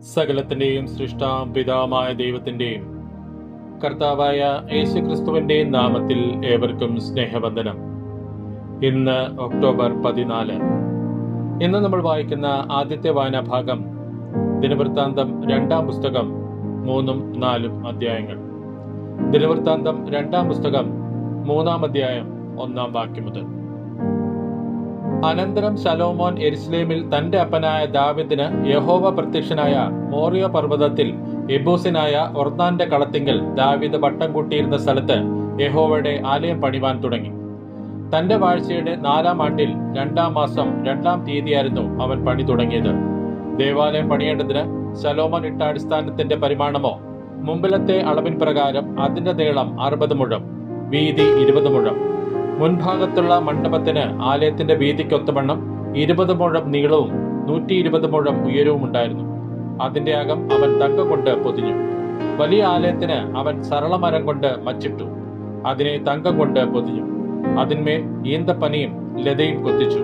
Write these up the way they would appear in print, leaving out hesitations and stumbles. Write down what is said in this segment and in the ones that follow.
സകലത്തിന്റെയും സൃഷ്ടാം പിതാവായ ദൈവത്തിന്റെയും കർത്താവായ യേശുക്രിസ്തുവിന്റെയും നാമത്തിൽ ഏവർക്കും സ്നേഹവന്ദനം. ഇന്ന് ഒക്ടോബർ 14. ഇന്ന് നമ്മൾ വായിക്കുന്ന ആദ്യത്തെ വായനാഭാഗം ദിനവൃത്താന്തം 2-ാം പുസ്തകം 3-4 അധ്യായങ്ങൾ. ദിനവൃത്താന്തം 2-ാം പുസ്തകം 3-ാം അധ്യായം 1-ാം വാക്യം മുതൽ. അനന്തരം ശലോമോൻ യെരുശലേമിൽ തന്റെ അപ്പനായ ദാവീദിന് യഹോവ പ്രത്യക്ഷനായ മോറിയ പർവ്വതത്തിൽ യെബൂസ്യനായ ഒർന്നാന്റെ കളത്തിങ്കൽ ദാവീദ് പട്ടം കൂട്ടിയിരുന്ന സ്ഥലത്ത് യഹോവയുടെ ആലയം പണിവാൻ തുടങ്ങി. തന്റെ വാഴ്ചയുടെ 4-ാം ആണ്ടിൽ 2-ാം മാസം 2-ാം തീയതിയായിരുന്നു അവൻ പണി തുടങ്ങിയത്. ദേവാലയം പണിയേണ്ടതിന് ശലോമോൻ ഇട്ട അടിസ്ഥാനത്തിന്റെ പരിമാണമോ മുമ്പിലത്തെ അളവിൻ പ്രകാരം അതിന്റെ നീളം 60 മുഴം, വീതി 20 മുഴം. മുൻഭാഗത്തുള്ള മണ്ഡപത്തിന് ആലയത്തിന്റെ വീതിക്കൊത്തവണ്ണം 20 മുഴം നീളവും 120 മുഴം ഉയരവും ഉണ്ടായിരുന്നു. അതിന്റെ അകം അവൻ തങ്കം കൊണ്ട് പൊതിഞ്ഞു. വലിയ ആലയത്തിന് അവൻ സരളമരം കൊണ്ട് മച്ചിട്ടു, അതിനെ തങ്കം കൊണ്ട് പൊതിഞ്ഞു. അതിന്മേൽ ഈന്തപ്പനയും ലതയും കൊത്തിച്ചു.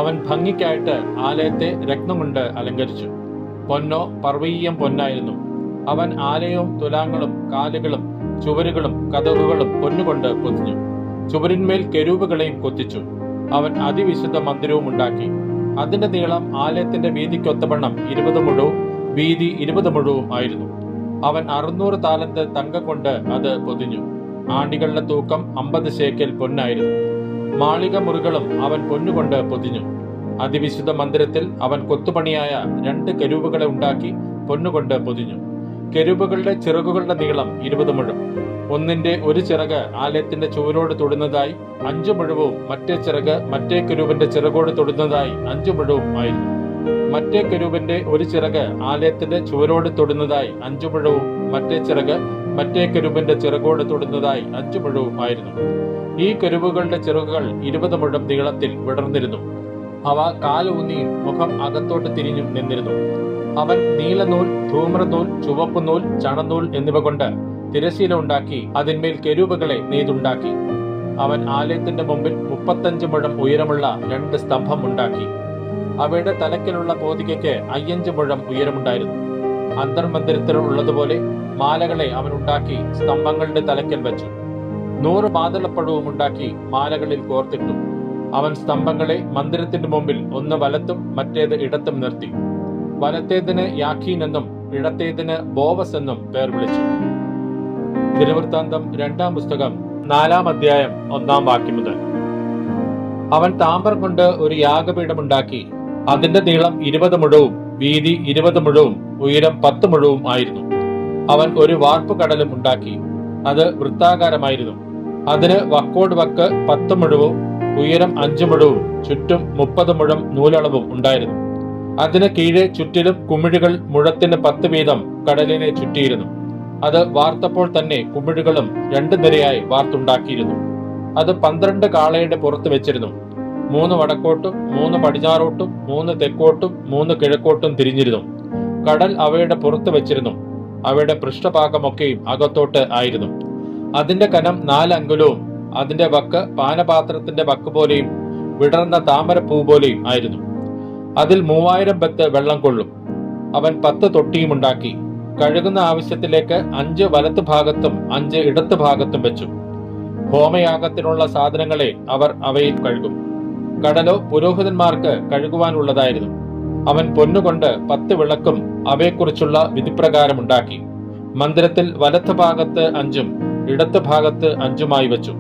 അവൻ ഭംഗിക്കായിട്ട് ആലയത്തെ രത്നം കൊണ്ട് അലങ്കരിച്ചു. പൊന്നോ പർവ്വീയം പൊന്നായിരുന്നു. അവൻ ആലയവും തുലാങ്ങളും കാലുകളും ചുവരുകളും കതകുകളും പൊന്നുകൊണ്ട് പൊതിഞ്ഞു. ചുവരിന്മേൽ കെരൂബുകളെയും കൊത്തിച്ചു. അവൻ അതിവിശുദ്ധ മന്ദിരവും ഉണ്ടാക്കി. അതിന്റെ നീളം ആലയത്തിന്റെ വീതിക്കൊത്തവണ്ണം 20 മുഴവും വീതി 20 മുഴവും ആയിരുന്നു. അവൻ 600 താലന്ത് തങ്കം കൊണ്ട് അത് പൊതിഞ്ഞു. ആണികളുടെ തൂക്കം 50 ശേക്കെൽ പൊന്നായിരുന്നു. മാളിക മുറികളും അവൻ പൊന്നുകൊണ്ട് പൊതിഞ്ഞു. അതിവിശുദ്ധ മന്ദിരത്തിൽ അവൻ കൊത്തുപണിയായ 2 കെരൂബുകളെ ഉണ്ടാക്കി പൊന്നുകൊണ്ട് പൊതിഞ്ഞു. കെരൂബുകളുടെ ചിറകുകളുടെ നീളം 20 മുഴം. ഒന്നിന്റെ ഒരു ചിറക് ആലയത്തിന്റെ ചുവരോട് തൊടുന്നതായി 5 മുഴവും മറ്റേ ചിറക് മറ്റേ കെരൂബിന്റെ ചിറകോട് തൊടുന്നതായി 5 മുഴവും ആയിരുന്നു. മറ്റേ കെരൂബിന്റെ ഒരു ചിറക് ആലയത്തിന്റെ ചുവരോട് തൊടുന്നതായി 5 മുഴവും മറ്റേ ചിറക് മറ്റേ കെരൂബിന്റെ ചിറകോട് തൊടുന്നതായി 5 മുഴവും ആയിരുന്നു. ഈ കെരൂബുകളുടെ ചിറകുകൾ 20 മുഴം നീളത്തിൽ വിടർന്നിരുന്നു. അവ കാലൂന്നിയും മുഖം അകത്തോട്ട് തിരിഞ്ഞും നിന്നിരുന്നു. അവൻ നീലനൂൽ, ധൂമ്രനൂൽ, ചുവപ്പുനൂൽ, ചണനൂൽ എന്നിവ കൊണ്ട് തിരശീല ഉണ്ടാക്കി അതിന്മേൽ കെരൂബുകളെ നെയ്തുണ്ടാക്കി. അവൻ ആലയത്തിന്റെ മുമ്പിൽ 35 മുഴം ഉയരമുള്ള 2 സ്തംഭം ഉണ്ടാക്കി. അവയുടെ തലക്കിലുള്ള പോതികയ്ക്ക് 5 മുഴം ഉയരമുണ്ടായിരുന്നു. അന്തർമന്ദിരത്തിൽ ഉള്ളതുപോലെ മാലകളെ അവൻ ഉണ്ടാക്കി സ്തംഭങ്ങളുടെ തലക്കൽ വെച്ചു. 100 മാതളപ്പഴവും ഉണ്ടാക്കി മാലകളിൽ കോർത്തിട്ടു. അവൻ സ്തംഭങ്ങളെ മന്ദിരത്തിന്റെ മുമ്പിൽ ഒന്ന് വലത്തും മറ്റേത് ഇടത്തും നിർത്തി. വലത്തേതിന് യാഖീൻ എന്നും ഇടത്തേതിന് ബോവസ് എന്നും പേർ വിളിച്ചു. ദിനവൃത്താന്തം 2-ാം പുസ്തകം 4-ാം അധ്യായം 1-ാം വാക്യം മുതൽ. അവൻ താമ്രം കൊണ്ട് ഒരു യാഗപീഠമുണ്ടാക്കി. അതിന്റെ നീളം 20 മുഴവും വീതി 20 മുഴവും ഉയരം 10 മുഴവും ആയിരുന്നു. അവൻ ഒരു വാർപ്പ് കടലും ഉണ്ടാക്കി. അത് വൃത്താകാരമായിരുന്നു. അതിന് വക്കോട് വക്ക് 10 മുഴവും ഉയരം 5 മുഴവും ചുറ്റും 30 മുഴം നൂലളവും ഉണ്ടായിരുന്നു. അതിന് കീഴെ ചുറ്റിലും കുമിഴുകൾ മുഴത്തിന് 10 വീതം കടലിനെ ചുറ്റിയിരുന്നു. അത് വാർത്തപ്പോൾ തന്നെ കുമിഴുകളും 2 നിരയായി വാർത്തുണ്ടാക്കിയിരുന്നു. അത് 12 കാളയുടെ പുറത്ത് വെച്ചിരുന്നു. 3 വടക്കോട്ടും 3 പടിഞ്ഞാറോട്ടും 3 തെക്കോട്ടും 3 കിഴക്കോട്ടും തിരിഞ്ഞിരുന്നു. കടൽ അവയുടെ പുറത്ത് വെച്ചിരുന്നു. അവയുടെ പൃഷ്ഠഭാഗമൊക്കെയും അകത്തോട്ട് ആയിരുന്നു. അതിന്റെ കനം 4 അങ്കുലവും അതിന്റെ വക്ക് പാനപാത്രത്തിന്റെ വക്ക് പോലെയും വിടർന്ന താമരപ്പൂ പോലെയും ആയിരുന്നു. അതിൽ 3000 ബത്ത് വെള്ളം കൊള്ളും. അവൻ 10 തൊട്ടിയും ഉണ്ടാക്കി. കഴുകുന്ന ആവശ്യത്തിലേക്ക് 5 വലത്ത് ഭാഗത്തും 5 ഇടത്ത് ഭാഗത്തും വെച്ചു. ഹോമയാഗത്തിനുള്ള സാധനങ്ങളെ അവർ അവയിൽ കഴുകും. കടലോ പുരോഹിതന്മാർക്ക് കഴുകുവാനുള്ളതായിരുന്നു. അവൻ പൊന്നുകൊണ്ട് 10 വിളക്കും അവയെക്കുറിച്ചുള്ള വിധിപ്രകാരം ഉണ്ടാക്കി. മന്ദിരത്തിൽ വലത്ത് ഭാഗത്ത് 5ഉം ഇടത്ത് ഭാഗത്ത് 5ഉമായി വെച്ചു.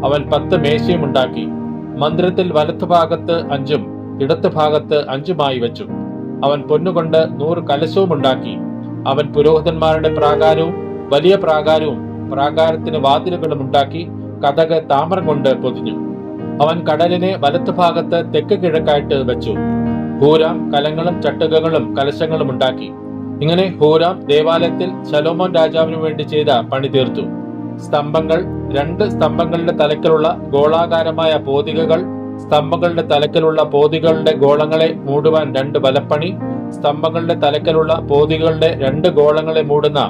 അവൻ 10 മേശയും ഉണ്ടാക്കി. മന്ദിരത്തിൽ വലത്ത് ഭാഗത്ത് 5ഉം ഇടത്ത് ഭാഗത്ത് 5ഉമായി വെച്ചു. അവൻ പൊന്നുകൊണ്ട് 100 കലശവും ഉണ്ടാക്കി. അവൻ പുരോഹിതന്മാരുടെ പ്രാകാരവും വലിയ പ്രാകാരവും പ്രാകാരത്തിന് വാതിലുകളും ഉണ്ടാക്കി കതക് താമ്രം കൊണ്ട് പൊതിഞ്ഞു. അവൻ കടലിനെ വലത്ത് ഭാഗത്ത് തെക്ക് കിഴക്കായിട്ട് വെച്ചു. ഹൂരാം കലങ്ങളും ചട്ടുകങ്ങളും കലശങ്ങളും ഉണ്ടാക്കി. ഇങ്ങനെ ഹൂരാം ദേവാലയത്തിൽ ശലോമോൻ രാജാവിനു വേണ്ടി ചെയ്ത പണി തീർത്തു. സ്തംഭങ്ങൾ, 2 സ്തംഭങ്ങളുടെ തലക്കിലുള്ള ഗോളാകാരമായ പോതികകൾ, സ്തംഭങ്ങളുടെ തലക്കിലുള്ള പോതികളുടെ ഗോളങ്ങളെ മൂടുവാൻ 2 വലപ്പണി, സ്തംഭങ്ങളുടെ തലക്കലുള്ള പോതികളുടെ 2 ഗോളങ്ങളെ മൂടുന്ന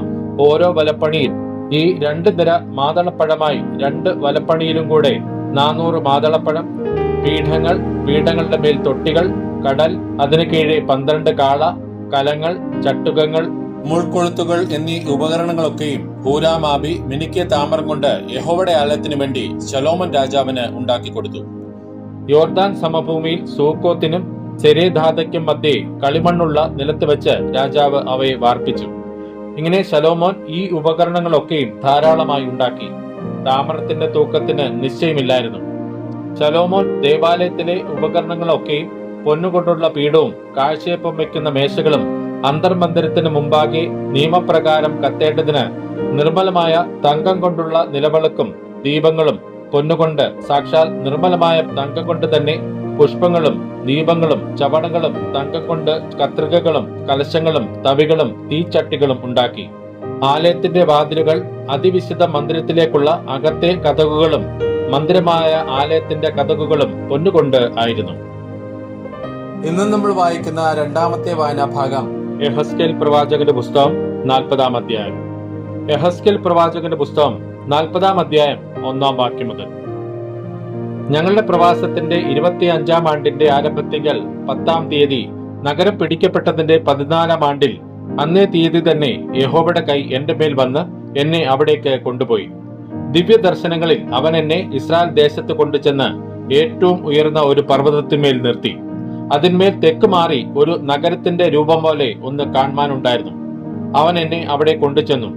ഓരോ വലപ്പണിയിൽ ഈ 2 നിര മാതളപ്പഴമായി 2 വലപ്പണിയിലും കൂടെ 400 മാതളപ്പഴം, പീഠങ്ങൾ, പീഠങ്ങളുടെ മേൽ തൊട്ടികൾ, കടൽ, അതിനു കീഴെ 12 കാള, കലങ്ങൾ, ചട്ടുകങ്ങൾ, മുൾക്കൊളുത്തുകൾ എന്നീ ഉപകരണങ്ങളൊക്കെയും ഹൂരാമാബി മിനുക്കിയ താമ്രം കൊണ്ട് യഹോവയുടെ ആലയത്തിനു വേണ്ടി ശലോമോൻ രാജാവിന് ഉണ്ടാക്കിക്കൊടുത്തു. യോർദാൻ സമഭൂമിയിൽ സൂക്കോത്തിനും സെരേദാഥയ്ക്കും മധ്യേ കളിമണ്ണുള്ള നിലത്ത് വെച്ച് രാജാവ് അവയെ വാർപ്പിച്ചു. ഇങ്ങനെ ശലോമോൻ ഈ ഉപകരണങ്ങളൊക്കെയും ധാരാളമായി ഉണ്ടാക്കി. താമ്രത്തിന്റെ തൂക്കത്തിന് നിശ്ചയമില്ലായിരുന്നു. ശലോമോൻ ദേവാലയത്തിലെ ഉപകരണങ്ങളൊക്കെയും പൊന്നുകൊണ്ടുള്ള പീഠവും കാഴ്ചയപ്പം വെക്കുന്ന മേശകളും അന്തർമന്ദിരത്തിന് മുമ്പാകെ നിയമപ്രകാരം കത്തേണ്ടതിന് നിർമ്മലമായ തങ്കം കൊണ്ടുള്ള നിലവിളക്കും ദീപങ്ങളും പൊന്നുകൊണ്ട് സാക്ഷാൽ നിർമ്മലമായ തങ്കം കൊണ്ട് തന്നെ പുഷ്പങ്ങളും ദീപങ്ങളും ചവണങ്ങളും തങ്കം കൊണ്ട് കത്രികകളും കലശങ്ങളും തവികളും തീച്ചട്ടികളും ഉണ്ടാക്കി. ആലയത്തിന്റെ വാതിലുകൾ അതിവിശുദ്ധ മന്ദിരത്തിലേക്കുള്ള അകത്തെ കതകുകളും മന്ദിരമായ ആലയത്തിന്റെ കതകുകളും പൊന്നുകൊണ്ട് ആയിരുന്നു. ഇന്ന് നമ്മൾ വായിക്കുന്ന രണ്ടാമത്തെ വായനാഭാഗം യെഹെസ്കേൽ പ്രവാചകന്റെ പുസ്തകം 40-ാം അധ്യായം. യെഹെസ്കേൽ പ്രവാചകന്റെ പുസ്തകം 40-ാം അധ്യായം 1-ാം വാക്യം മുതൽ. ഞങ്ങളുടെ പ്രവാസത്തിന്റെ 25-ാം ആണ്ടിന്റെ ആരംഭത്തിങ്കൽ 10-ാം തീയതി നഗരം പിടിക്കപ്പെട്ടതിന്റെ 14-ാം ആണ്ടിൽ അന്നേ തീയതി തന്നെ യഹോവയുടെ കൈ എന്റെ മേൽ വന്ന് എന്നെ അവിടേക്ക് കൊണ്ടുപോയി. ദിവ്യ ദർശനങ്ങളിൽ അവൻ എന്നെ ഇസ്രായേൽ ദേശത്ത് കൊണ്ടുചെന്ന് ഏറ്റവും ഉയർന്ന ഒരു പർവ്വതത്തിന്മേൽ നിർത്തി. അതിന്മേൽ തെക്ക് മാറി ഒരു നഗരത്തിന്റെ രൂപം പോലെ ഒന്ന് കാണുവാനുണ്ടായിരുന്നു. അവൻ എന്നെ അവിടെ കൊണ്ടുചെന്നു.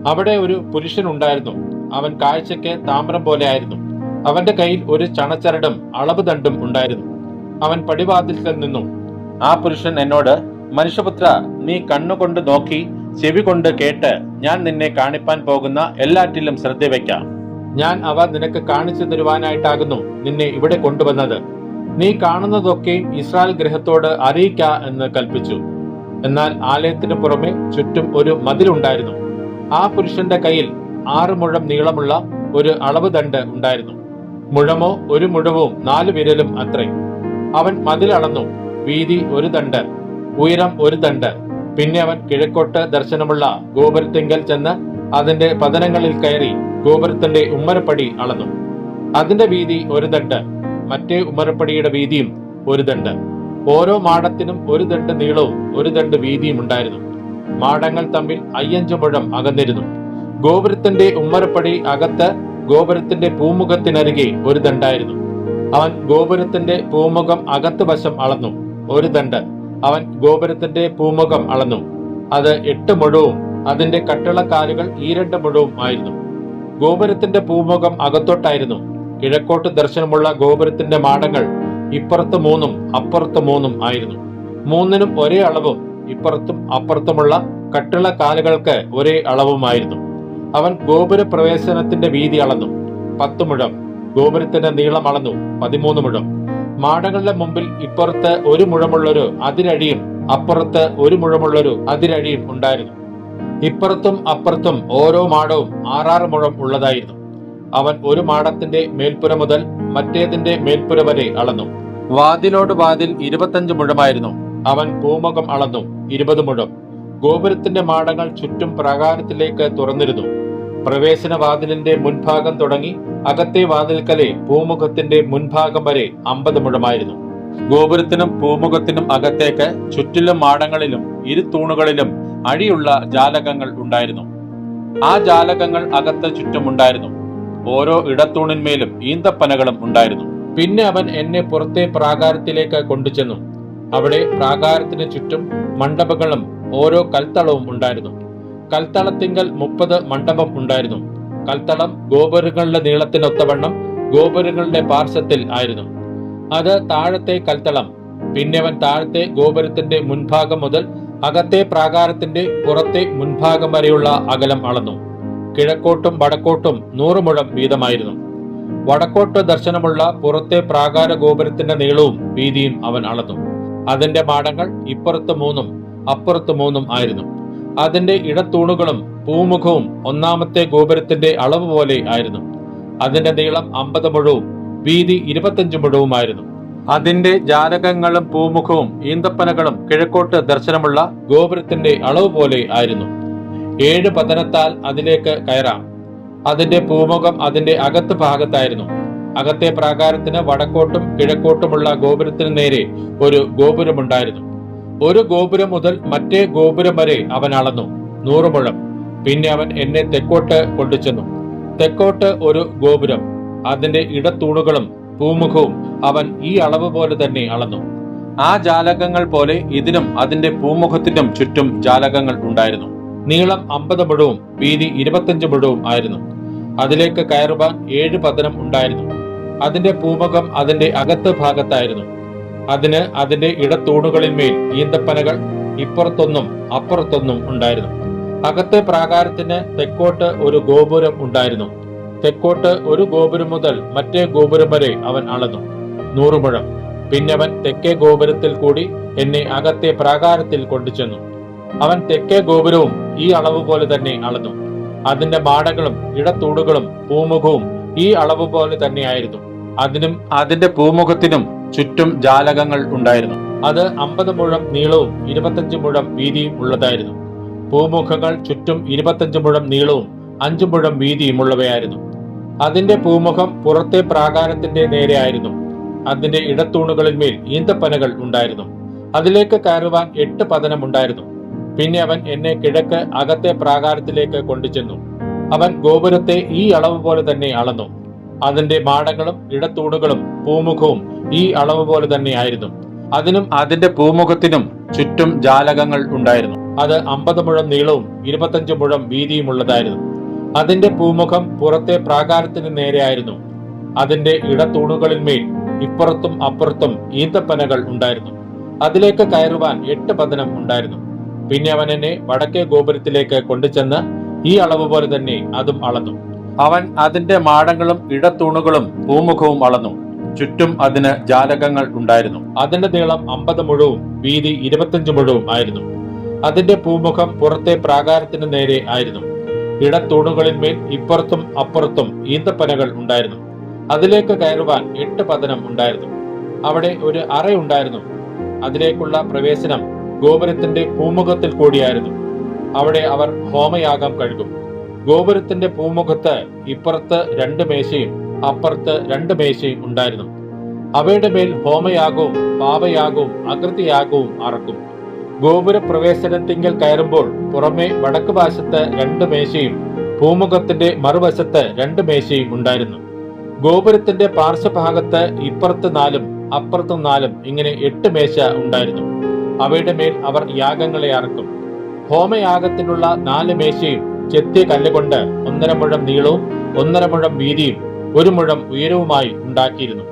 അവിടെ ഒരു പുരുഷൻ ഉണ്ടായിരുന്നു. അവൻ കാഴ്ചയ്ക്ക് താമ്രം പോലെ ആയിരുന്നു. അവന്റെ കയ്യിൽ ഒരു ചണച്ചരടും അളവ് ദണ്ഡും ഉണ്ടായിരുന്നു. അവൻ പടിവാതിൽക്കൽ നിന്നു. ആ പുരുഷൻ എന്നോട്, മനുഷ്യപുത്ര, നീ കണ്ണുകൊണ്ട് നോക്കി ചെവി കൊണ്ട് കേട്ട് ഞാൻ നിന്നെ കാണിപ്പാൻ പോകുന്ന എല്ലാറ്റിലും ശ്രദ്ധ വയ്ക്കാം. ഞാൻ അവ നിനക്ക് കാണിച്ചു തരുവാനായിട്ടാകുന്നു നിന്നെ ഇവിടെ കൊണ്ടുവന്നത്. നീ കാണുന്നതൊക്കെയും ഇസ്രായേൽ ഗൃഹത്തോട് അറിയിക്ക എന്ന് കൽപ്പിച്ചു. എന്നാൽ ആലയത്തിന് പുറമെ ചുറ്റും ഒരു മതിലുണ്ടായിരുന്നു. ആ പുരുഷന്റെ കയ്യിൽ 6 മുഴം നീളമുള്ള ഒരു അളവ് ദണ്ഡ് ഉണ്ടായിരുന്നു. മുഴമോ ഒരു മുഴവും 4 വിരലും അത്രേ. അവൻ മതിൽ അളന്നു. വീതി 1 ദണ്ഡ്, ഉയരം 1 ദണ്ഡ്. പിന്നെ അവൻ കിഴക്കോട്ട് ദർശനമുള്ള ഗോപുരത്തിങ്കൽ ചെന്ന് അതിന്റെ പതനങ്ങളിൽ കയറി ഗോപുരത്തിന്റെ ഉമ്മരപ്പടി അളന്നു. അതിന്റെ വീതി 1 ദണ്ഡ്, മറ്റേ ഉമ്മരപ്പടിയുടെ വീതിയും 1 ദണ്ഡ്. ഓരോ മാടത്തിനും 1 ദണ്ഡ് നീളവും 1 ദണ്ഡ് വീതിയും ഉണ്ടായിരുന്നു. മാടങ്ങൾ തമ്മിൽ 5 മുഴം അകന്നിരുന്നു. ഗോപുരത്തിന്റെ ഉമ്മരപ്പടി അകത്ത് ഗോപുരത്തിന്റെ പൂമുഖത്തിനരികെ 1 ദണ്ഡായിരുന്നു. അവൻ ഗോപുരത്തിന്റെ പൂമുഖം അകത്ത് വശം അളന്നു. 1 ദണ്ഡ്. അവൻ ഗോപുരത്തിന്റെ പൂമുഖം അളന്നു. അത് 8 മുഴവും അതിന്റെ കട്ടിളക്കാലുകൾ 2 മുഴവും ആയിരുന്നു. ഗോപുരത്തിന്റെ പൂമുഖം അകത്തോട്ടായിരുന്നു. കിഴക്കോട്ട് ദർശനമുള്ള ഗോപുരത്തിന്റെ മാടങ്ങൾ ഇപ്പുറത്ത് 3 അപ്പുറത്ത് 3 ആയിരുന്നു. 3-നും ഒരേ അളവും ഇപ്പുറത്തും അപ്പുറത്തുമുള്ള കട്ടിളക്കാലുകൾക്ക് ഒരേ അളവുമായിരുന്നു. അവൻ ഗോപുര പ്രവേശനത്തിന്റെ വീതി അളന്നു 10 മുഴം. ഗോപുരത്തിന്റെ നീളം അളന്നു 13 മുഴം. മാടങ്ങളുടെ മുമ്പിൽ ഇപ്പുറത്ത് 1 മുഴമുള്ളൊരു അതിരഴിയും അപ്പുറത്ത് 1 മുഴമുള്ളൊരു അതിരഴിയും ഉണ്ടായിരുന്നു. ഇപ്പുറത്തും അപ്പുറത്തും ഓരോ മാടവും 6 മുഴം ഉള്ളതായിരുന്നു. അവൻ ഒരു മാടത്തിന്റെ മേൽപ്പുര മുതൽ മറ്റേതിന്റെ മേൽപ്പുര വരെ അളന്നു. വാതിലോട് വാതിൽ 25 മുഴമായിരുന്നു. അവൻ പൂമുഖം അളന്നു 20 മുഴം. ഗോപുരത്തിന്റെ മാടങ്ങൾ ചുറ്റും പ്രാകാരത്തിലേക്ക് തുറന്നിരുന്നു. പ്രവേശന വാതിലിന്റെ മുൻഭാഗം തുടങ്ങി അകത്തെ വാതിൽക്കലെ പൂമുഖത്തിന്റെ മുൻഭാഗം വരെ 50 മുഴമായിരുന്നു. ഗോപുരത്തിനും പൂമുഖത്തിനും അകത്തേക്ക് ചുറ്റിലും മാടങ്ങളിലും ഇരുത്തൂണുകളിലും അഴിയുള്ള ജാലകങ്ങൾ ഉണ്ടായിരുന്നു. ആ ജാലകങ്ങൾ അകത്ത് ചുറ്റുമുണ്ടായിരുന്നു. ഓരോ ഇടത്തൂണിന്മേലും ഈന്തപ്പനകളും ഉണ്ടായിരുന്നു. പിന്നെ അവൻ എന്നെ പുറത്തെ പ്രാകാരത്തിലേക്ക് കൊണ്ടുചെന്നു. അവിടെ പ്രാകാരത്തിന് ചുറ്റും മണ്ഡപങ്ങളും ഓരോ കൽത്തളവും ഉണ്ടായിരുന്നു. കൽത്തളത്തിങ്കൽ 30 മണ്ഡപം ഉണ്ടായിരുന്നു. കൽത്തളം ഗോപുരങ്ങളുടെ നീളത്തിനൊത്തവണ്ണം ഗോപുരങ്ങളുടെ പാർശ്വത്തിൽ ആയിരുന്നു. അത് താഴത്തെ കൽത്തളം. പിന്നെ അവൻ താഴത്തെ ഗോപുരത്തിന്റെ മുൻഭാഗം മുതൽ അകത്തെ പ്രാകാരത്തിന്റെ പുറത്തെ മുൻഭാഗം വരെയുള്ള അകലം അളന്നു. കിഴക്കോട്ടും വടക്കോട്ടും 100 മുഴം വീതമായിരുന്നു. വടക്കോട്ട് ദർശനമുള്ള പുറത്തെ പ്രാകാര ഗോപുരത്തിന്റെ നീളവും വീതിയും അവൻ അളന്നു. അതിന്റെ മാടങ്ങൾ ഇപ്പുറത്ത് 3 അപ്പുറത്ത് 3 ആയിരുന്നു. അതിന്റെ ഇടത്തൂണുകളും പൂമുഖവും ഒന്നാമത്തെ ഗോപുരത്തിന്റെ അളവ് പോലെ ആയിരുന്നു. അതിന്റെ നീളം 50 മുഴവും വീതി 25 മുഴവുമായിരുന്നു. അതിന്റെ ജാലകങ്ങളും പൂമുഖവും ഈന്തപ്പനകളും കിഴക്കോട്ട് ദർശനമുള്ള ഗോപുരത്തിന്റെ അളവ് പോലെ ആയിരുന്നു. 7 പതനത്താൽ അതിലേക്ക് കയറാം. അതിന്റെ പൂമുഖം അതിന്റെ അകത്ത് ഭാഗത്തായിരുന്നു. അകത്തെ പ്രാകാരത്തിന് വടക്കോട്ടും കിഴക്കോട്ടുമുള്ള ഗോപുരത്തിന് നേരെ ഒരു ഗോപുരമുണ്ടായിരുന്നു. ഒരു ഗോപുരം മുതൽ മറ്റേ ഗോപുരം വരെ അവൻ അളന്നു 100 മുഴം. പിന്നെ അവൻ എന്നെ തെക്കോട്ട് കൊണ്ടുചെന്നു. തെക്കോട്ട് ഒരു ഗോപുരം, അതിന്റെ ഇടത്തൂണുകളും പൂമുഖവും അവൻ ഈ അളവ് പോലെ തന്നെ അളന്നു. ആ ജാലകങ്ങൾ പോലെ ഇതിനും അതിന്റെ പൂമുഖത്തിനും ചുറ്റും ജാലകങ്ങൾ ഉണ്ടായിരുന്നു. നീളം 50 മുഴവും വീതി 25 മുഴവും ആയിരുന്നു. അതിലേക്ക് കയറുവാൻ 7 പതനം ഉണ്ടായിരുന്നു. അതിന്റെ പൂമുഖം അതിന്റെ അകത്ത് ഭാഗത്തായിരുന്നു. അതിന് അതിന്റെ ഇടത്തൂണുകളിന്മേൽ ഈന്തപ്പനകൾ ഇപ്പുറത്തൊന്നും അപ്പുറത്തൊന്നും ഉണ്ടായിരുന്നു. അകത്തെ പ്രാകാരത്തിന് തെക്കോട്ട് ഒരു ഗോപുരം ഉണ്ടായിരുന്നു. തെക്കോട്ട് ഒരു ഗോപുരം മുതൽ മറ്റേ ഗോപുരം വരെ അവൻ അളന്നു 100 മുഴം. പിന്നെ അവൻ തെക്കേ ഗോപുരത്തിൽ കൂടി എന്നെ അകത്തെ പ്രാകാരത്തിൽ കൊണ്ടുചെന്നു. അവൻ തെക്കേ ഗോപുരവും ഈ അളവ് പോലെ തന്നെ അളന്നു. അതിന്റെ മാടകളും ഇടത്തൂടുകളും പൂമുഖവും ഈ അളവ് പോലെ തന്നെയായിരുന്നു. അതിനും അതിന്റെ പൂമുഖത്തിനും ചുറ്റും ജാലകങ്ങൾ ഉണ്ടായിരുന്നു. അത് 50 മുഴം നീളവും 25 മുഴം വീതിയും ഉള്ളതായിരുന്നു. പൂമുഖങ്ങൾ ചുറ്റും 25 മുഴം നീളവും 5 മുഴം വീതിയും ഉള്ളവയായിരുന്നു. അതിന്റെ പൂമുഖം പുറത്തെ പ്രാകാരത്തിന്റെ നേരെയായിരുന്നു. അതിന്റെ ഇടത്തൂണുകളിന്മേൽ ഈന്തപ്പനകൾ ഉണ്ടായിരുന്നു. അതിലേക്ക് കയറുവാൻ 8 പതനം ഉണ്ടായിരുന്നു. പിന്നെ അവൻ എന്നെ കിഴക്ക് അകത്തെ പ്രാകാരത്തിലേക്ക് കൊണ്ടുചെന്നു. അവൻ ഗോപുരത്തെ ഈ അളവ് പോലെ തന്നെ അളന്നു. അതിന്റെ മാടങ്ങളും ഇടത്തൂണുകളും പൂമുഖവും ഈ അളവ് പോലെ തന്നെയായിരുന്നു. അതിനും അതിന്റെ പൂമുഖത്തിനും ചുറ്റും ജാലകങ്ങൾ ഉണ്ടായിരുന്നു. അത് 50 മുഴം നീളവും 25 മുഴം വീതിയും ഉള്ളതായിരുന്നു. അതിന്റെ പൂമുഖം പുറത്തെ പ്രാകാരത്തിന് നേരെയായിരുന്നു. അതിന്റെ ഇടത്തൂണുകളിന്മേൽ ഇപ്പുറത്തും അപ്പുറത്തും ഈന്തപ്പനകൾ ഉണ്ടായിരുന്നു. അതിലേക്ക് കയറുവാൻ 8 പതനം ഉണ്ടായിരുന്നു. പിന്നെ അവൻ എന്നെ വടക്കേ ഗോപുരത്തിലേക്ക് കൊണ്ടുചെന്ന് ഈ അളവ് പോലെ തന്നെ അതും അളന്നു. അവൻ അതിന്റെ മാടങ്ങളും ഇടത്തൂണുകളും പൂമുഖവും അളന്നു. ചുറ്റും അതിന് ജാലകങ്ങൾ ഉണ്ടായിരുന്നു. അതിന്റെ നീളം 50 മുഴവും വീതി 25 മുഴവും ആയിരുന്നു. അതിന്റെ പൂമുഖം പുറത്തെ പ്രാകാരത്തിന് നേരെ ആയിരുന്നു. ഇടത്തൂണുകളിന്മേൽ ഇപ്പുറത്തും അപ്പുറത്തും ഈന്തപ്പനകൾ ഉണ്ടായിരുന്നു. അതിലേക്ക് കയറുവാൻ 8 പതനം ഉണ്ടായിരുന്നു. അവിടെ ഒരു അറയുണ്ടായിരുന്നു. അതിലേക്കുള്ള പ്രവേശനം ഗോപുരത്തിന്റെ പൂമുഖത്തിൽ കൂടിയായിരുന്നു. അവിടെ അവർ ഹോമയാഗം കഴുകും. ഗോപുരത്തിന്റെ പൂമുഖത്ത് ഇപ്പുറത്ത് 2 മേശയും അപ്പുറത്ത് 2 മേശയും ഉണ്ടായിരുന്നു. അവയുടെ മേൽ ഹോമയാഗവും പാപയാഗവും അകൃത്യയാഗവും അറക്കും. ഗോപുര പ്രവേശനത്തിങ്കൽ കയറുമ്പോൾ പുറമെ വടക്ക് വശത്ത് 2 മേശയും പൂമുഖത്തിന്റെ മറുവശത്ത് 2 മേശയും ഉണ്ടായിരുന്നു. ഗോപുരത്തിന്റെ പാർശ്വഭാഗത്ത് ഇപ്പുറത്ത് 4 അപ്പുറത്ത് 4 ഇങ്ങനെ 8 മേശ ഉണ്ടായിരുന്നു. അവയുടെ മേൽ അവർ യാഗങ്ങളെ അറക്കും. ഹോമയാഗത്തിനുള്ള 4 മേശയും ചെത്തിയ കല്ലുകൊണ്ട് 1.5 മുഴം നീളവും 1.5 മുഴം വീതിയും 1 മുഴം ഉയരവുമായി ഉണ്ടാക്കിയിരുന്നു.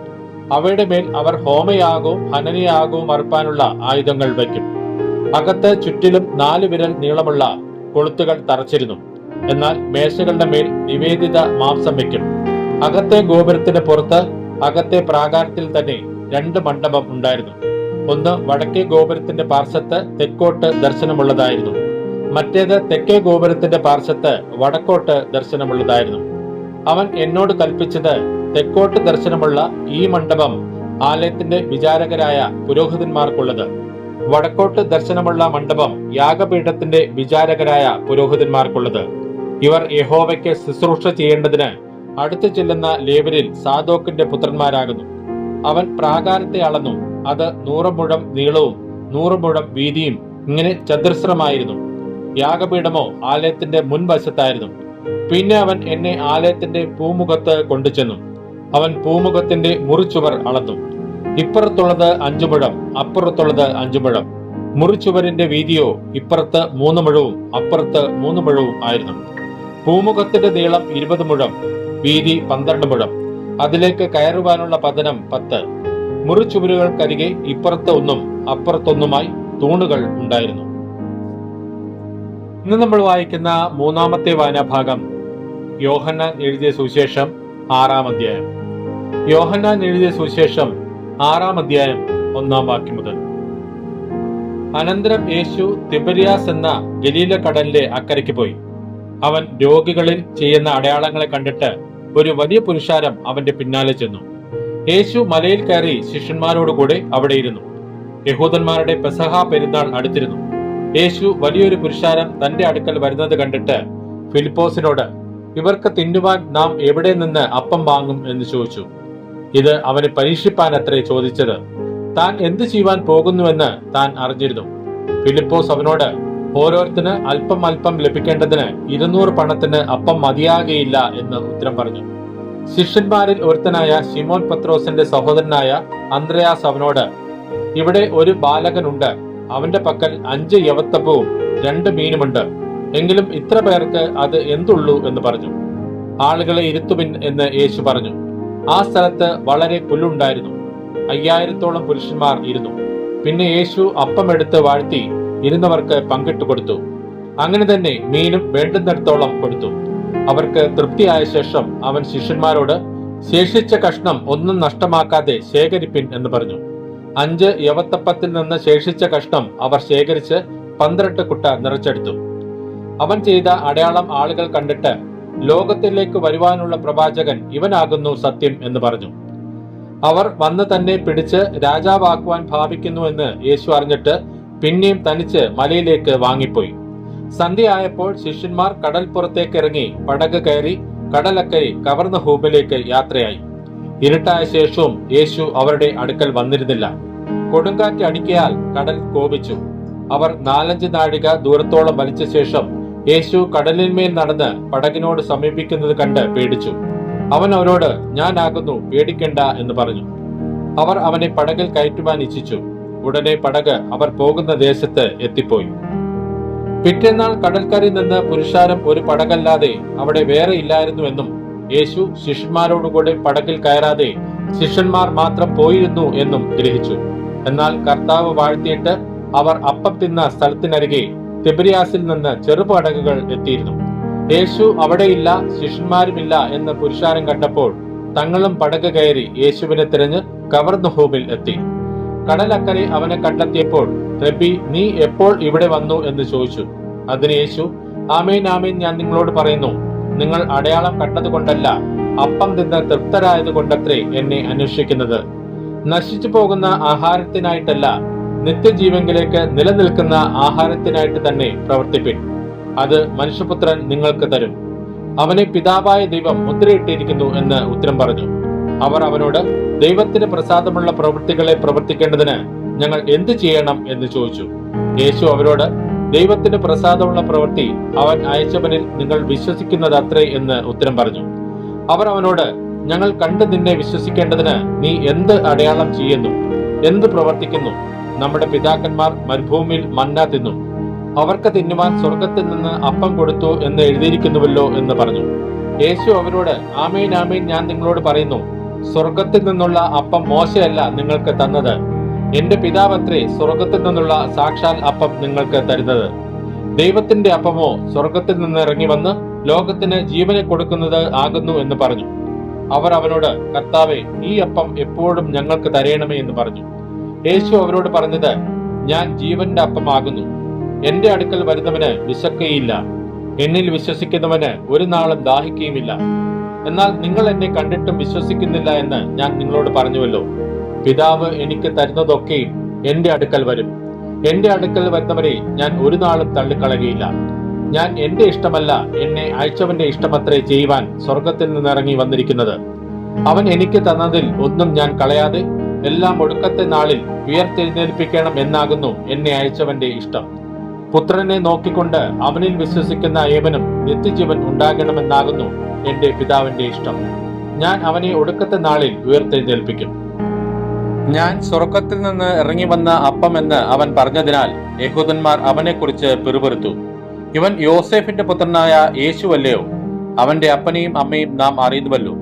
അവയുടെ മേൽ അവർ ഹോമയാഗവും ഹനനയാഗവും അർപ്പാനുള്ള ആയുധങ്ങൾ വയ്ക്കും. അകത്ത് ചുറ്റിലും 4 വിരൽ നീളമുള്ള കൊളുത്തുകൾ തറച്ചിരുന്നു. എന്നാൽ മേശകളുടെ മേൽ നിവേദിത മാംസം വയ്ക്കും. അകത്തെ ഗോപുരത്തിന് പുറത്ത് അകത്തെ പ്രാകാരത്തിൽ തന്നെ 2 മണ്ഡപം ഉണ്ടായിരുന്നു. ഒന്ന് വടക്കേ ഗോപുരത്തിന്റെ പാർശ്വത്ത് തെക്കോട്ട് ദർശനമുള്ളതായിരുന്നു. മറ്റേത് തെക്കേ ഗോപുരത്തിന്റെ പാർശ്വത്ത് വടക്കോട്ട് ദർശനമുള്ളതായിരുന്നു. അവൻ എന്നോട് കൽപ്പിച്ചത്, തെക്കോട്ട് ദർശനമുള്ള ഈ മണ്ഡപം ആലയത്തിന്റെ വിചാരകരായ പുരോഹിതന്മാർക്കുള്ളത്. വടക്കോട്ട് ദർശനമുള്ള മണ്ഡപം യാഗപീഠത്തിന്റെ വിചാരകരായ പുരോഹിതന്മാർക്കുള്ളത്. ഇവർ യഹോവയ്ക്ക് ശുശ്രൂഷ ചെയ്യേണ്ടതിന് അടുത്തു ചെല്ലുന്ന ലേവ്യരിൽ സാദോക്കിന്റെ പുത്രന്മാരാകുന്നു. അവൻ പ്രാകാരത്തെ അളന്നു. അത് 100 മുഴം നീളവും 100 മുഴം വീതിയും ഇങ്ങനെ ചതുരശ്രമായിരുന്നു. യാഗപീഠമോ ആലയത്തിന്റെ മുൻവശത്തായിരുന്നു. പിന്നെ അവൻ എന്നെ ആലയത്തിന്റെ പൂമുഖത്ത് കൊണ്ടുചെന്നു. അവൻ പൂമുഖത്തിന്റെ മുറിച്ചുവർ അളന്നു. ഇപ്പുറത്തുള്ളത് 5 മുഴം അപ്പുറത്തുള്ളത് 5 മുഴം. മുറിച്ചുവരിന്റെ വീതിയോ ഇപ്പുറത്ത് 3 മുഴവും അപ്പുറത്ത് 3 മുഴവും ആയിരുന്നു. പൂമുഖത്തിന്റെ നീളം 20 മുഴം, വീതി 12 മുഴം. അതിലേക്ക് കയറുവാനുള്ള പതനം 10. മുറിച്ചുവരുകൾക്കരികെ ഇപ്പുറത്ത് ഒന്നും അപ്പുറത്തൊന്നുമായി തൂണുകൾ ഉണ്ടായിരുന്നു. ഇന്ന് നമ്മൾ വായിക്കുന്ന 3-ാമത്തെ വായനാഭാഗം യോഹന്നാൻ എഴുതിയ സുവിശേഷം 6-ാം അധ്യായം. യോഹന്നാൻ എഴുതിയ സുവിശേഷം 6-ാം അധ്യായം 1-ാം വാക്യം മുതൽ. അനന്തരം യേശു തിബരിയാസ് എന്ന ഗലീല കടലിലെ അക്കരയ്ക്ക് പോയി. അവൻ രോഗികളിൽ ചെയ്യുന്ന അടയാളങ്ങളെ കണ്ടിട്ട് ഒരു വലിയ പുരുഷാരം അവന്റെ പിന്നാലെ ചെന്നു. യേശു മലയിൽ കയറി ശിഷ്യന്മാരോടുകൂടെ അവിടെ ഇരുന്നു. യഹൂദന്മാരുടെ പെസഹ പെരുന്നാൾ അടുത്തിരുന്നു. യേശു വലിയൊരു പുരുഷാരം തന്റെ അടുക്കൽ വരുന്നത് കണ്ടിട്ട് ഫിലിപ്പോസിനോട്, ഇവർക്ക് തിന്നുവാൻ നാം എവിടെ നിന്ന് അപ്പം വാങ്ങും എന്ന് ചോദിച്ചു. ഇത് അവനെ പരീക്ഷിപ്പാൻ അത്രേ ചോദിച്ചത്. താൻ എന്ത് ചെയ്യുവാൻ പോകുന്നുവെന്ന് താൻ അറിഞ്ഞിരുന്നു. ഫിലിപ്പോസ് അവനോട്, ഓരോരുത്തന് അല്പം അല്പം ലഭിക്കേണ്ടതിന് 200 പണത്തിന് അപ്പം മതിയാകയില്ല എന്ന് ഉത്തരം പറഞ്ഞു. ശിഷ്യന്മാരിൽ ഒരുത്തനായ ശിമോൻ പത്രോസിന്റെ സഹോദരനായ അന്ത്രയാസ് അവനോട്, ഇവിടെ ഒരു ബാലകനുണ്ട്, അവന്റെ പക്കൽ 5 യവത്തപ്പവും 2 മീനുമുണ്ട്, എങ്കിലും ഇത്ര പേർക്ക് അത് എന്തുള്ളൂ എന്ന് പറഞ്ഞു. ആളുകളെ ഇരുത്തുവിൻ എന്ന് യേശു പറഞ്ഞു. ആ സ്ഥലത്ത് വളരെ പുല്ലുണ്ടായിരുന്നു. 5000-ഓളം പുരുഷന്മാർ ഇരുന്നു. പിന്നെ യേശു അപ്പം എടുത്ത് വാഴ്ത്തി ഇരുന്നവർക്ക് പങ്കിട്ടു കൊടുത്തു. അങ്ങനെ തന്നെ മീനും വേണ്ടുന്നിടത്തോളം കൊടുത്തു. അവർക്ക് തൃപ്തിയായ ശേഷം അവൻ ശിഷ്യന്മാരോട്, ശേഷിച്ച കഷ്ണം ഒന്നും നഷ്ടമാക്കാതെ ശേഖരിപ്പിൻ എന്ന് പറഞ്ഞു. 5 യവത്തപ്പത്തിൽ നിന്ന് ശേഷിച്ച കഷ്ണം അവർ ശേഖരിച്ച് 12 കുട്ട നിറച്ചെടുത്തു. അവൻ ചെയ്ത അടയാളം ആളുകൾ കണ്ടിട്ട്, ലോകത്തിലേക്ക് വരുവാനുള്ള പ്രവാചകൻ ഇവനാകുന്നു സത്യം എന്ന് പറഞ്ഞു. അവർ വന്ന് തന്നെ പിടിച്ച് രാജാവാക്കുവാൻ ഭാവിക്കുന്നു എന്ന് യേശു അറിഞ്ഞിട്ട് പിന്നെയും തനിച്ച് മലയിലേക്ക് വാങ്ങിപ്പോയി. സന്ധ്യയായപ്പോൾ ശിഷ്യന്മാർ കടൽപ്പുറത്തേക്ക് ഇറങ്ങി പടക് കയറി കടലക്കരെ കവർന്നഹൂമിലേക്ക് യാത്രയായി. ഇരുട്ടായ ശേഷവും യേശു അവരുടെ അടുക്കൽ വന്നിരുന്നില്ല. കൊടുങ്കാറ്റ് അടിക്കയാൽ കടൽ കോപിച്ചു. അവർ 4-5 നാഴിക ദൂരത്തോളം വലിച്ച ശേഷം യേശു കടലിന്മേൽ നടന്ന് പടകിനോട് സമീപിക്കുന്നത് കണ്ട് പേടിച്ചു. അവൻ അവരോട്, ഞാനാകുന്നു, പേടിക്കണ്ട എന്ന് പറഞ്ഞു. അവർ അവനെ പടകിൽ കയറ്റുവാൻ ഇച്ഛിച്ചു. ഉടനെ പടക് അവർ പോകുന്ന ദേശത്ത് എത്തിപ്പോയി. പിറ്റേന്നാൾ കടൽക്കരയിൽ നിന്ന് പുരുഷാരം ഒരു പടകല്ലാതെ അവിടെ വേറെ ഇല്ലായിരുന്നുവെന്നും യേശു ശിഷ്യന്മാരോടുകൂടെ പടകിൽ കയറാതെ ശിഷ്യന്മാർ മാത്രം പോയിരുന്നു എന്നും ഗ്രഹിച്ചു. എന്നാൽ കർത്താവ് വാഴ്ത്തിയിട്ട് അവർ അപ്പം തിന്ന സ്ഥലത്തിനരികെ തിബരിയാസിൽ നിന്ന് ചെറുപടകുകൾ എത്തിയിരുന്നു. യേശു അവിടെയില്ല, ശിഷ്യന്മാരുമില്ല എന്ന് പുരുഷാരം കണ്ടപ്പോൾ തങ്ങളും പടക് കയറി യേശുവിനെ തിരഞ്ഞ് കവർന്നഹൂമിൽ എത്തി. കടലക്കരെ അവനെ കണ്ടെത്തിയപ്പോൾ, റബ്ബി, നീ എപ്പോൾ ഇവിടെ വന്നു എന്ന് ചോദിച്ചു. അതിന് യേശു, ആമേൻ ആമേൻ, ഞാൻ നിങ്ങളോട് പറയുന്നു, നിങ്ങൾ അടയാളം കണ്ടതുകൊണ്ടല്ല, അപ്പം തിന്ന് തൃപ്തരായത് കൊണ്ടത്രേ എന്നെ അന്വേഷിക്കുന്നത്. നശിച്ചു പോകുന്ന ആഹാരത്തിനായിട്ടല്ല, നിത്യജീവങ്കിലേക്ക് നിലനിൽക്കുന്ന ആഹാരത്തിനായിട്ട് തന്നെ പ്രവർത്തിപ്പിൻ. അത് മനുഷ്യപുത്രൻ നിങ്ങൾക്ക് തരും. അവനെ പിതാവായ ദൈവം മുദ്രയിട്ടിരിക്കുന്നു എന്ന് ഉത്തരം പറഞ്ഞു. അവർ അവനോട്, ദൈവത്തിന് പ്രസാദമുള്ള പ്രവൃത്തികളെ പ്രവർത്തിക്കേണ്ടതിന് ഞങ്ങൾ എന്ത് ചെയ്യണം എന്ന് ചോദിച്ചു. യേശു അവരോട്, ദൈവത്തിന് പ്രസാദമുള്ള പ്രവൃത്തി അവൻ അയച്ചവനിൽ നിങ്ങൾ വിശ്വസിക്കുന്നത് അത്രേ എന്ന് ഉത്തരം പറഞ്ഞു. അവർ അവനോട്, ഞങ്ങൾ കണ്ട് നിന്നെ വിശ്വസിക്കേണ്ടതിന് നീ എന്ത് അടയാളം ചെയ്യുന്നു, എന്ത് പ്രവർത്തിക്കുന്നു? നമ്മുടെ പിതാക്കന്മാർ മരുഭൂമിയിൽ മന്ന തിന്നു, അവർക്ക് തിന്നുവാൻ സ്വർഗത്തിൽ നിന്ന് അപ്പം കൊടുത്തു എന്ന് എഴുതിയിരിക്കുന്നുവല്ലോ എന്ന് പറഞ്ഞു. യേശു അവരോട്, ആമേൻ ആമേൻ, ഞാൻ നിങ്ങളോട് പറയുന്നു, സ്വർഗത്തിൽ നിന്നുള്ള അപ്പം മോശയല്ല നിങ്ങൾക്ക് തന്നത്, എന്റെ പിതാവത്രേ സ്വർഗത്തിൽ നിന്നുള്ള സാക്ഷാൽ അപ്പം നിങ്ങൾക്ക് തരുന്നത്. ദൈവത്തിന്റെ അപ്പമോ സ്വർഗത്തിൽ നിന്ന് ഇറങ്ങി വന്ന് ലോകത്തിന് ജീവനെ കൊടുക്കുന്നത് ആകുന്നു എന്ന് പറഞ്ഞു. അവർ അവനോട്, കർത്താവേ, ഈ അപ്പം എപ്പോഴും ഞങ്ങൾക്ക് തരയണമേ എന്ന് പറഞ്ഞു. യേശു അവരോട് പറഞ്ഞത്, ഞാൻ ജീവന്റെ അപ്പമാകുന്നു. എന്റെ അടുക്കൽ വരുന്നവന് വിശക്കുകയില്ല, എന്നിൽ വിശ്വസിക്കുന്നവന് ഒരു നാളും ദാഹിക്കുകയുമില്ല. എന്നാൽ നിങ്ങൾ എന്നെ കണ്ടിട്ടും വിശ്വസിക്കുന്നില്ല എന്ന് ഞാൻ നിങ്ങളോട് പറഞ്ഞുവല്ലോ. പിതാവ് എനിക്ക് തരുന്നതൊക്കെയും എന്റെ അടുക്കൽ വരും. എന്റെ അടുക്കൽ വരുന്നവരെ ഞാൻ ഒരു നാളും തള്ളിക്കളയുകയില്ല. ഞാൻ എന്റെ ഇഷ്ടമല്ല, എന്നെ അയച്ചവന്റെ ഇഷ്ടമത്രേ ചെയ്യുവാൻ സ്വർഗത്തിൽ നിന്നിറങ്ങി വന്നിരിക്കുന്നത്. അവൻ എനിക്ക് തന്നതിൽ ഒന്നും ഞാൻ കളയാതെ എല്ലാം ഒടുക്കത്തെ നാളിൽ ഉയർത്തെഴുന്നേൽപ്പിക്കണം എന്നാകുന്നു എന്നെ അയച്ചവന്റെ ഇഷ്ടം. പുത്രനെ നോക്കിക്കൊണ്ട് അവനിൽ വിശ്വസിക്കുന്ന ഏവനും നിത്യജീവൻ ഉണ്ടാകണമെന്നാകുന്നു എന്റെ പിതാവിന്റെ ഇഷ്ടം. ഞാൻ അവനെ ഒടുക്കത്തെ നാളിൽ ഉയർത്തെഴുന്നേൽപ്പിക്കും. ഞാൻ സ്വർഗത്തിൽ നിന്ന് ഇറങ്ങി വന്ന അപ്പം എന്ന് അവൻ പറഞ്ഞതിനാൽ യഹൂദന്മാർ അവനെക്കുറിച്ച് പിറുപിറുത്തു. ഇവൻ യോസേഫിന്റെ പുത്രനായ യേശുവല്ലയോ? അവന്റെ അപ്പനെയും അമ്മയും നാം അറിയുന്നുവല്ലോ.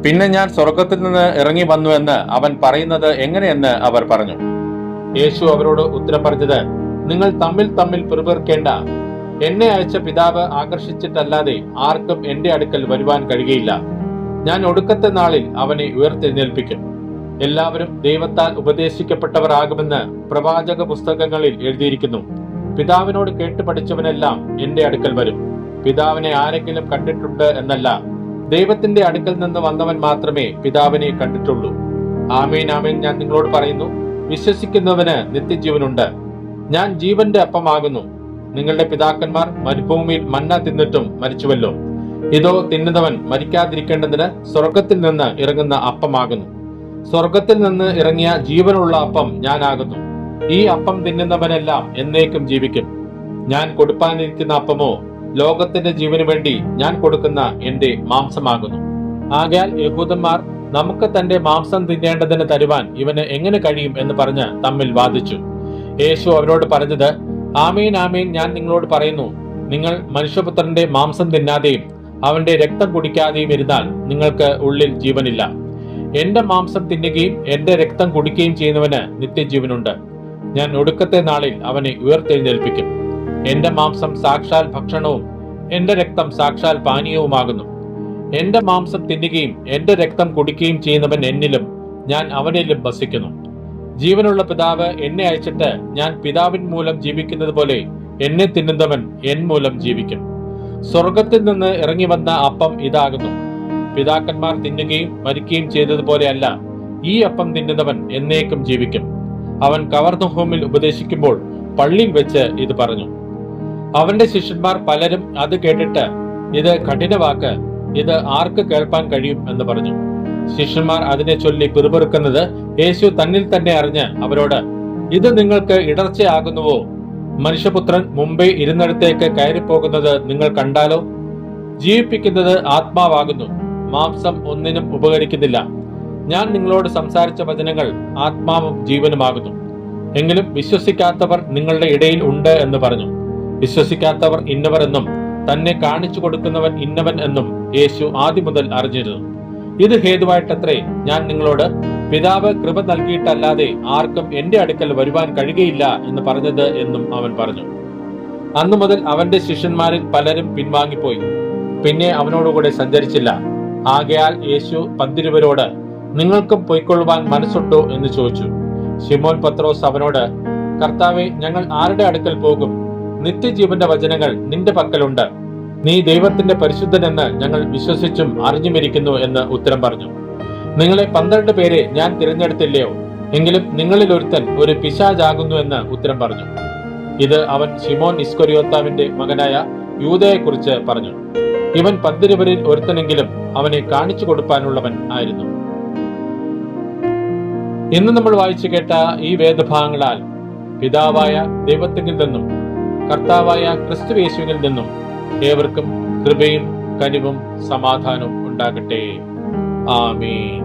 പിന്നെ ഞാൻ സ്വർഗത്തിൽ നിന്ന് ഇറങ്ങി വന്നു എന്ന് അവൻ പറയുന്നത് എങ്ങനെയെന്ന് അവർ പറഞ്ഞു. യേശു അവരോട് ഉത്തരം പറഞ്ഞത്, നിങ്ങൾ തമ്മിൽ തമ്മിൽ പിറുപിറുക്കേണ്ട. എന്നെ അയച്ച പിതാവ് ആകർഷിച്ചിട്ടല്ലാതെ ആർക്കും എന്റെ അടുക്കൽ വരുവാൻ കഴിയുകയില്ല. ഞാൻ ഒടുക്കത്തെ നാളിൽ അവനെ ഉയർത്തെഴുന്നേൽപ്പിക്കും. എല്ലാവരും ദൈവത്താൽ ഉപദേശിക്കപ്പെട്ടവർ ആകുമെന്ന് പ്രവാചക പുസ്തകങ്ങളിൽ എഴുതിയിരിക്കുന്നു. പിതാവിനോട് കേട്ട് പഠിച്ചവനെല്ലാം എന്റെ അടുക്കൽ വരും. പിതാവിനെ ആരെങ്കിലും കണ്ടിട്ടുണ്ട് എന്നല്ല, ദൈവത്തിന്റെ അടുക്കൽ നിന്ന് വന്നവൻ മാത്രമേ പിതാവിനെ കണ്ടിട്ടുള്ളൂ. ആമേൻ ആമേൻ, ഞാൻ നിങ്ങളോട് പറയുന്നു, വിശ്വസിക്കുന്നവന് നിത്യജീവനുണ്ട്. ഞാൻ ജീവന്റെ അപ്പമാകുന്നു. നിങ്ങളുടെ പിതാക്കന്മാർ മരുഭൂമിയിൽ മന്ന തിന്നിട്ടും മരിച്ചുവല്ലോ. ഇതോ തിന്നുന്നവൻ മരിക്കാതിരിക്കേണ്ടതിന് സ്വർഗത്തിൽ നിന്ന് ഇറങ്ങുന്ന അപ്പമാകുന്നു. സ്വർഗത്തിൽ നിന്ന് ഇറങ്ങിയ ജീവനുള്ള അപ്പം ഞാനാകുന്നു. ഈ അപ്പം തിന്നുന്നവനെല്ലാം എന്നേക്കും ജീവിക്കും. ഞാൻ കൊടുപ്പാനിരിക്കുന്ന അപ്പമോ ലോകത്തിന്റെ ജീവന് വേണ്ടി ഞാൻ കൊടുക്കുന്ന എന്റെ മാംസമാകുന്നു. ആകയാൽ യഹൂദന്മാർ നമുക്ക് തന്റെ മാംസം തിന്നേണ്ടതിന് തരുവാൻ ഇവന് എങ്ങനെ കഴിയും എന്ന് പറഞ്ഞ് തമ്മിൽ വാദിച്ചു. യേശു അവരോട് പറഞ്ഞത്, ആമേൻ ആമേൻ, ഞാൻ നിങ്ങളോട് പറയുന്നു, നിങ്ങൾ മനുഷ്യപുത്രന്റെ മാംസം തിന്നാതെയും അവന്റെ രക്തം കുടിക്കാതെയും ഇരുന്നാൽ നിങ്ങൾക്ക് ഉള്ളിൽ ജീവനില്ല. എന്റെ മാംസം തിന്നുകയും എന്റെ രക്തം കുടിക്കുകയും ചെയ്യുന്നവന് നിത്യജീവനുണ്ട്. ഞാൻ ഒടുക്കത്തെ നാളിൽ അവനെ ഉയർത്തെഴുന്നേൽപ്പിക്കും. എന്റെ മാംസം സാക്ഷാൽ ഭക്ഷണവും എന്റെ രക്തം സാക്ഷാൽ പാനീയവുമാകുന്നു. എന്റെ മാംസം തിന്നുകയും എന്റെ രക്തം കുടിക്കുകയും ചെയ്യുന്നവൻ എന്നിലും ഞാൻ അവനിലും വസിക്കുന്നു. ജീവനുള്ള പിതാവ് എന്നെ അയച്ചിട്ട് ഞാൻ പിതാവിൻ മൂലം ജീവിക്കുന്നത് പോലെ എന്നെ തിന്നുന്നവൻ എൻ മൂലം ജീവിക്കും. സ്വർഗത്തിൽ നിന്ന് ഇറങ്ങി വന്ന അപ്പം ഇതാകുന്നു. പിതാക്കന്മാർ തിന്നുകയും മരിക്കുകയും ചെയ്തതുപോലെയല്ല, ഈ അപ്പം തിന്നുന്നവൻ എന്നേക്കും ജീവിക്കും. അവൻ കവർന്നഹൂമിൽ ഉപദേശിക്കുമ്പോൾ പള്ളിയിൽ വെച്ച് ഇത് പറഞ്ഞു. അവന്റെ ശിഷ്യന്മാർ പലരും അത് കേട്ടിട്ട്, ഇത് കഠിനവാക്ക്, ഇത് ആർക്ക് കേൾപ്പാൻ കഴിയും എന്ന് പറഞ്ഞു. ശിഷ്യന്മാർ അതിനെ ചൊല്ലി പിറുപിറുക്കുന്നത് യേശു തന്നിൽ തന്നെ അറിഞ്ഞ് അവരോട്, ഇത് നിങ്ങൾക്ക് ഇടർച്ചയാകുന്നുവോ? മനുഷ്യപുത്രൻ മുമ്പേ ഇരുന്നിടത്തേക്ക് കയറിപ്പോകുന്നത് നിങ്ങൾ കണ്ടാലോ? ജീവിപ്പിക്കുന്നത് ആത്മാവാകുന്നു, മാംസം ഒന്നിനും ഉപകരിക്കുന്നില്ല. ഞാൻ നിങ്ങളോട് സംസാരിച്ച വചനങ്ങൾ ആത്മാവും ജീവനുമാകുന്നു. എങ്കിലും വിശ്വസിക്കാത്തവർ നിങ്ങളുടെ ഇടയിൽ ഉണ്ട് എന്ന് പറഞ്ഞു. വിശ്വസിക്കാത്തവർ ഇന്നവർ എന്നും തന്നെ കാണിച്ചു കൊടുക്കുന്നവൻ ഇന്നവൻ എന്നും യേശു ആദ്യം മുതൽ അറിഞ്ഞിരുന്നു. ഇത് ഹേതുവായിട്ടത്രേ ഞാൻ നിങ്ങളോട് പിതാവ് കൃപ നൽകിയിട്ടല്ലാതെ ആർക്കും എന്റെ അടുക്കൽ വരുവാൻ കഴിയുകയില്ല എന്ന് പറഞ്ഞത് എന്നും അവൻ പറഞ്ഞു. അന്നു മുതൽ അവന്റെ ശിഷ്യന്മാരിൽ പലരും പിൻവാങ്ങിപ്പോയി, പിന്നെ അവനോടുകൂടെ സഞ്ചരിച്ചില്ല. ആകയാൽ യേശു 12 നിങ്ങൾക്കും പൊയ്ക്കൊള്ളുവാൻ മനസ്സുണ്ടോ എന്ന് ചോദിച്ചു. ശിമോൻ പത്രോസ് അവനോട്, കർത്താവേ, ഞങ്ങൾ ആരുടെ അടുക്കൽ പോകും? നിത്യജീവന്റെ വചനങ്ങൾ നിന്റെ പക്കലുണ്ട്. നീ ദൈവത്തിന്റെ പരിശുദ്ധനെന്ന് ഞങ്ങൾ വിശ്വസിച്ചും അറിഞ്ഞുമിരിക്കുന്നു എന്ന് ഉത്തരം പറഞ്ഞു. നിങ്ങളെ 12 പേരെ ഞാൻ തിരഞ്ഞെടുത്തില്ലയോ? എങ്കിലും നിങ്ങളിൽ ഒരുത്തൻ ഒരു പിശാചാകുന്നു എന്ന് ഉത്തരം പറഞ്ഞു. ഇത് അവൻ ശിമോൻ ഇസ്കറിയോത്താവിന്റെ മകനായ യൂദയെക്കുറിച്ച് പറഞ്ഞു. ഇവൻ 12 ഒരുത്തനെങ്കിലും അവനെ കാണിച്ചു കൊടുപ്പാനുള്ളവൻ ആയിരുന്നു. ഇന്ന് നമ്മൾ വായിച്ചു കേട്ട ഈ വേദഭാഗങ്ങളാൽ പിതാവായ ദൈവത്തിൽ നിന്നും കർത്താവായ ക്രിസ്തുയേശുവിൽ നിന്നും ഏവർക്കും കൃപയും കനിവും സമാധാനവും ഉണ്ടാകട്ടെ. ആമേൻ.